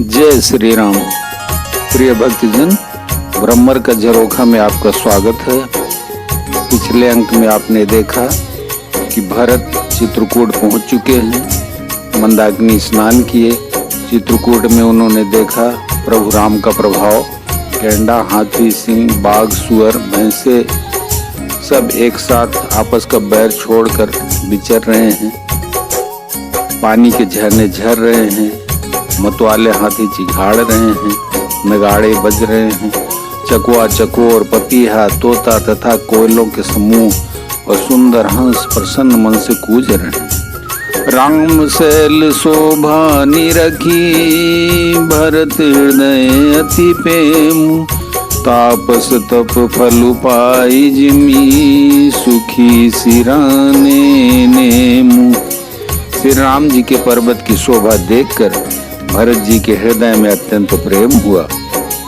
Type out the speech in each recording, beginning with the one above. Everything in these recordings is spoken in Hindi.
जय श्री राम। प्रिय भक्तजन, ब्रह्मर का झरोखा में आपका स्वागत है। पिछले अंक में आपने देखा कि भरत चित्रकूट पहुंच चुके हैं, मंदाकिनी स्नान किए। चित्रकूट में उन्होंने देखा प्रभु राम का प्रभाव। गेंडा, हाथी, सिंह, बाघ, सुअर, भैंसे सब एक साथ आपस का बैर छोड़कर विचर रहे हैं। पानी के झरने झर रहे हैं, मतवाले हाथी चिघाड़ रहे हैं, नगाड़े बज रहे हैं, चकवा, चकोर, पपीहा, तोता तथा कोयलों के समूह और सुंदर हंस प्रसन्न मन से कूज रहे हैं। राम सैल शोभा निरखी, भरत हृदय अति प्रेम, तापस तप फल पाई जिमी, सुखी सिराने नेमु। श्री राम जी के पर्वत की शोभा देखकर भरत जी के हृदय में अत्यंत प्रेम हुआ।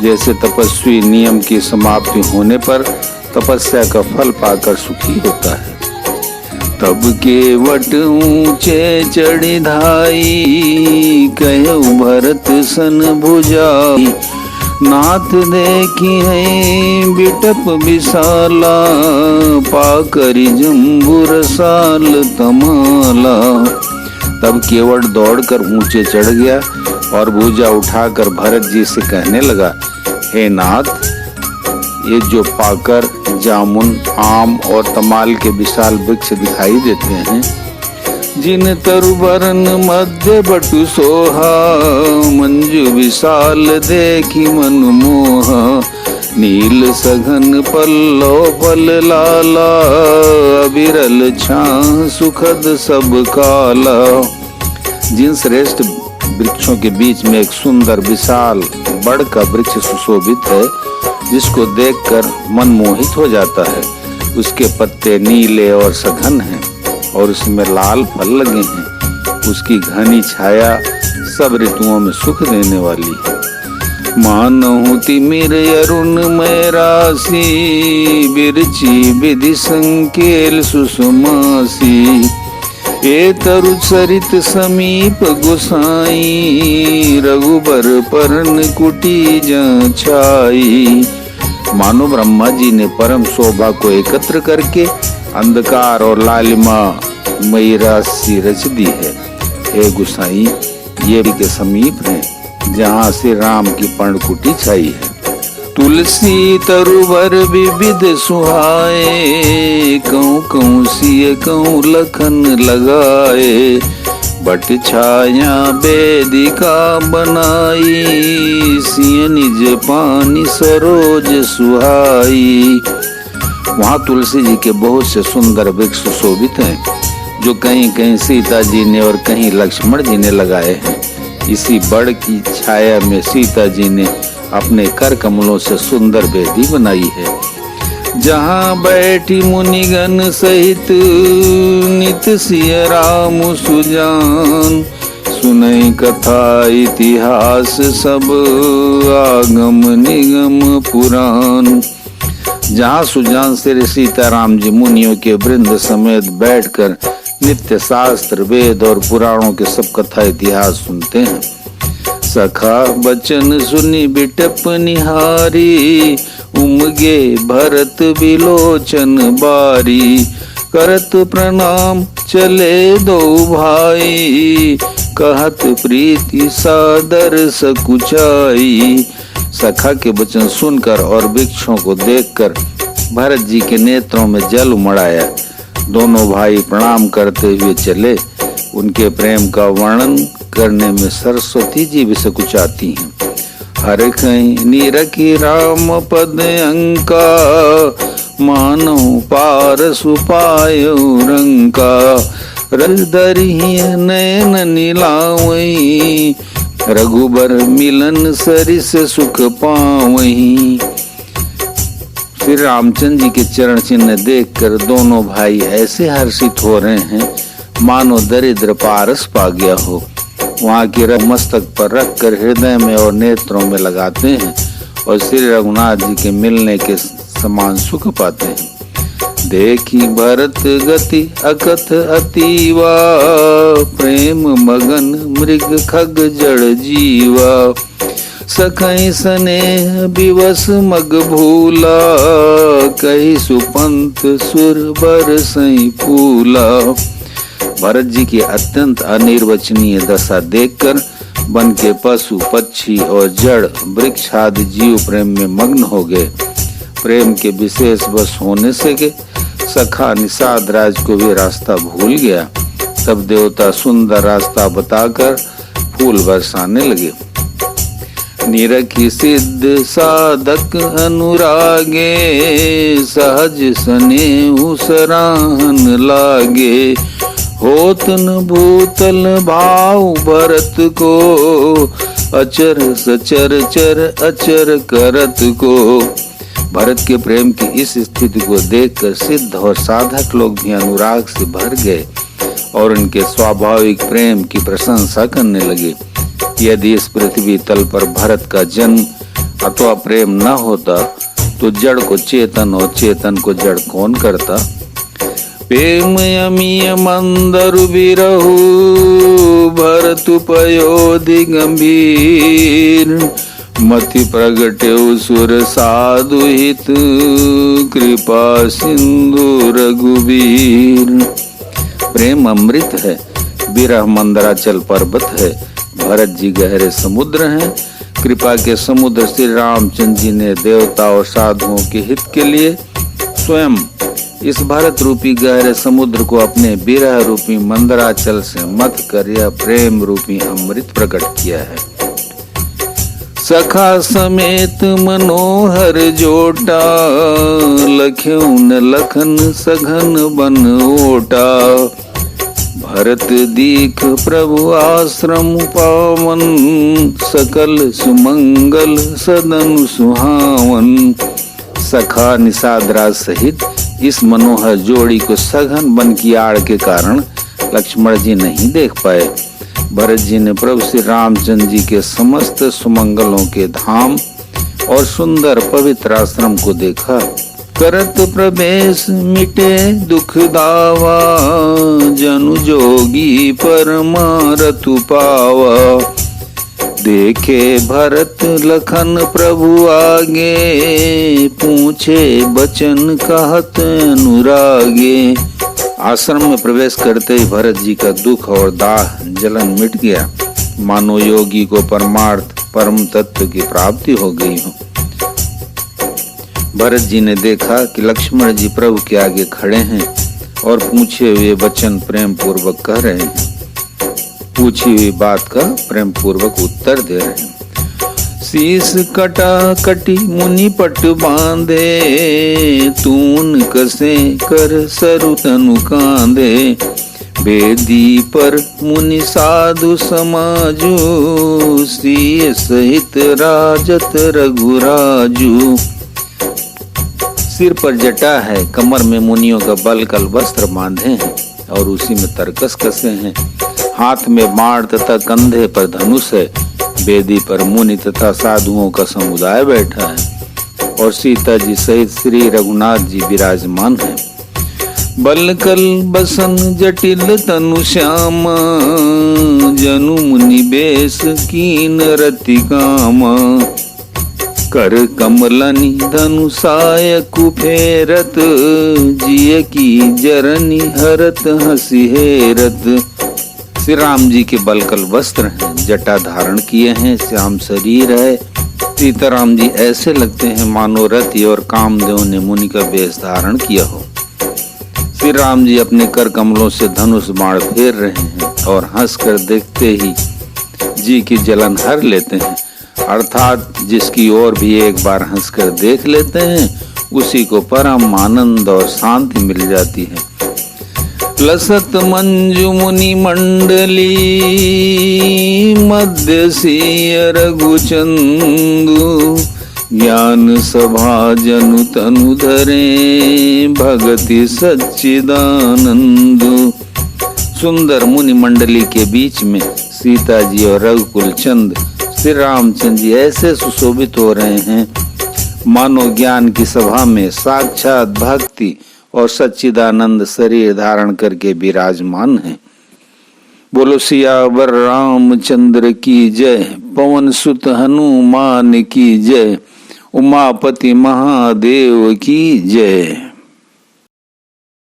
जैसे तपस्वी नियम की समाप्ति होने पर तपस्या का फल पाकर सुखी होता है। तब केवट ऊंचे चढ़ी धाई, कहु भरत सन भुजाई, नाथ देखी है बिटप विशाला, पाकरि जम्बुर साल तमाला। तब केवट दौड़कर ऊंचे चढ़ गया और भुजा उठाकर भरत जी से कहने लगा, हे नाथ, ये जो पाकर, जामुन, आम और तमाल के विशाल वृक्ष दिखाई देते हैं, जिन तरुबरन मध्य बटु सोहा, मंजु विशाल देखी मन मोहा, नील सघन पल्लो पल लाला, अविरल छां सुखद सब काला। जिन श्रेष्ठ वृक्षों के बीच में एक सुंदर विशाल बड़ का वृक्ष सुशोभित है, जिसको देखकर मन मोहित हो जाता है। उसके पत्ते नीले और सघन हैं और उसमें लाल फल लगे हैं। उसकी घनी छाया सब ऋतुओं में सुख देने वाली है। मानहु तिमिर अरुण मय राशि, बिरची विधि संकेल सुषमासी, ए तरु सरित समीप गुसाई, रघुबर परन कुटी जहाँ छाई। मानो ब्रह्मा जी ने परम शोभा को एकत्र करके अंधकार और लालिमा मई राशि रच दी है। हे गुसाई, ये के समीप है जहाँ से राम की पर्णकुटी छाई है। तुलसी तरुवर विविध सुहाए, कहूँ कहूँ सिय कहूँ लखन लगाए, बट छाया वेदिका बनाई, सिय निज पानी सरोज सुहाई। वहाँ तुलसी जी के बहुत से सुंदर वृक्ष सुशोभित हैं, जो कहीं कहीं सीता जी ने और कहीं लक्ष्मण जी ने लगाए हैं। इसी बड़ की छाया में सीता जी ने अपने कर कमलों से सुंदर वेदी बनाई है। जहाँ बैठी मुनिगण सहित, नित सिय राम सुजान, सुनई कथा इतिहास सब, आगम निगम पुराण। जहाँ सुजान श्री सीताराम जी मुनियों के वृंद समेत बैठकर नित्य शास्त्र, वेद और पुराणों के सब कथा इतिहास सुनते हैं। सखा बचन सुनी बिटप निहारी, उमगे भरत विलोचन बारी, करत प्रणाम चले दो भाई, कहत प्रीति सादर सकुचाई। सखा के वचन सुनकर और वृक्षों को देखकर भरत जी के नेत्रों में जल उमड़ आया। दोनों भाई प्रणाम करते हुए चले। उनके प्रेम का वर्णन करने में सरस्वती जी भी सकुचाती हैं। हर कहीं निरखी राम पद अंका, मानो पारस उपायो रंका, रजदरी नयन नीलावई, रघुबर मिलन सरिस सुख पावई। श्री रामचंद्र जी के चरण चिन्ह देखकर दोनों भाई ऐसे हर्षित हो रहे हैं मानो दरिद्र पारस पा गया हो। वहाँ की रग मस्तक पर रखकर हृदय में और नेत्रों में लगाते हैं और श्री रघुनाथ जी के मिलने के समान सुख पाते हैं। देखी भरत गति अकथ अतीवा, प्रेम मगन मृग खग जड़ जीवा। सखई स्नेह विवश मग भूला, कही सुपंथ सुर बरसई फूला। भरत जी की अत्यंत अनिर्वचनीय दशा देखकर वन के पशु पक्षी और जड़ वृक्ष आदि जीव प्रेम में मग्न हो गए। प्रेम के विशेष वश होने से के सखा निषाद राज को भी रास्ता भूल गया। तब देवता सुंदर रास्ता बताकर फूल बरसाने लगे। निरखी सिद्ध साधक अनुरागे, सहज स्नेह सराहन लागे। होत न भूतल भाव भरत को, अचर सचर चर अचर करत को। भरत के प्रेम की इस स्थिति को देखकर सिद्ध और साधक लोग भी अनुराग से भर गए और उनके स्वाभाविक प्रेम की प्रशंसा करने लगे। यदि इस पृथ्वी तल पर भरत का जन्म अथवा प्रेम न होता तो जड़ को चेतन और चेतन को जड़ कौन करता। प्रेम अमीय मंदर बिरहु, भरतु पयोधि गंभीर। मति प्रगटे सुर साधु हित, कृपा सिंधु रघुवीर। प्रेम अमृत है, बिरह मंदराचल पर्वत है, भरत जी गहरे समुद्र हैं। कृपा के समुद्र श्री रामचंद्र जी ने देवता और साधुओं के हित के लिए स्वयं इस भारत रूपी गहरे समुद्र को अपने बिरह रूपी मंदराचल से मथ कर यह प्रेम रूपी अमृत प्रकट किया है। सखा समेत मनोहर जोटा, लख्यौ न लखन सघन बन ओटा। भरत दीख प्रभु आश्रम पावन, सकल सुमंगल सदन सुहावन। सखा निषाद राज सहित इस मनोहर जोड़ी को सघन वन की आड़ के कारण लक्ष्मण जी नहीं देख पाए। भरत जी ने प्रभु श्री रामचंद्र जी के समस्त सुमंगलों के धाम और सुंदर पवित्र आश्रम को देखा। करत प्रवेश मिटे दुख दावा, जनु जोगी परमारतु पावा। देखे भरत लखन प्रभु आगे, पूछे बचन कहत अनुरागे। आश्रम में प्रवेश करते ही भरत जी का दुख और दाह जलन मिट गया, मानो योगी को परमार्थ परम तत्व की प्राप्ति हो गई हो। भरत जी ने देखा कि लक्ष्मण जी प्रभु के आगे खड़े हैं और पूछे हुए वचन प्रेम पूर्वक कह रहे हैं, पूछी हुई बात का प्रेम पूर्वक उत्तर दे रहे हैं। शीस कटा कटी मुनि पट बांधे, तून कसे कर सरु तनु कांधे। बेदी पर मुनि साधु समाजू, सिय सहित राजत रघुराजू। सिर पर जटा है, कमर में मुनियों का बलकल वस्त्र बांधे हैं और उसी में तरकस कसे हैं। हाथ में बाण तथा कंधे पर धनुष है। वेदी पर मुनि तथा साधुओं का समुदाय बैठा है और सीता जी सहित श्री रघुनाथ जी विराजमान है। बलकल बसन जटिल तनु श्याम, जनु मुनि बेस कीन रति काम। कर कमलनि धनुषाय कुफेरत, जिय की जरनी हरत हंसी हेरत। श्री राम जी के बलकल वस्त्र हैं, जटा धारण किए हैं, श्याम शरीर है। सीताराम जी ऐसे लगते हैं मानो रति और कामदेव ने मुनि का वेश धारण किया हो। श्री राम जी अपने कर कमलों से धनुष बाण फेर रहे हैं और हंसकर देखते ही जी की जलन हर लेते हैं, अर्थात जिसकी ओर भी एक बार हंसकर देख लेते हैं उसी को परम आनंद और शांति मिल जाती है। लसत मंजु मुनि मंडली, मध्य सिय रघुचंदु। ज्ञान सभा जनु तनु धरे, भगति सच्चिदानंदु। सुंदर मुनि मंडली के बीच में सीता जी और रघुकुल चंद श्री रामचंद्र जी ऐसे सुशोभित हो रहे हैं मानो ज्ञान की सभा में साक्षात भक्ति और सच्चिदानंद शरीर धारण करके विराजमान है। बोलो सियावर रामचंद्र की जय, पवन सुत हनुमान की जय, उमापति महादेव की जय।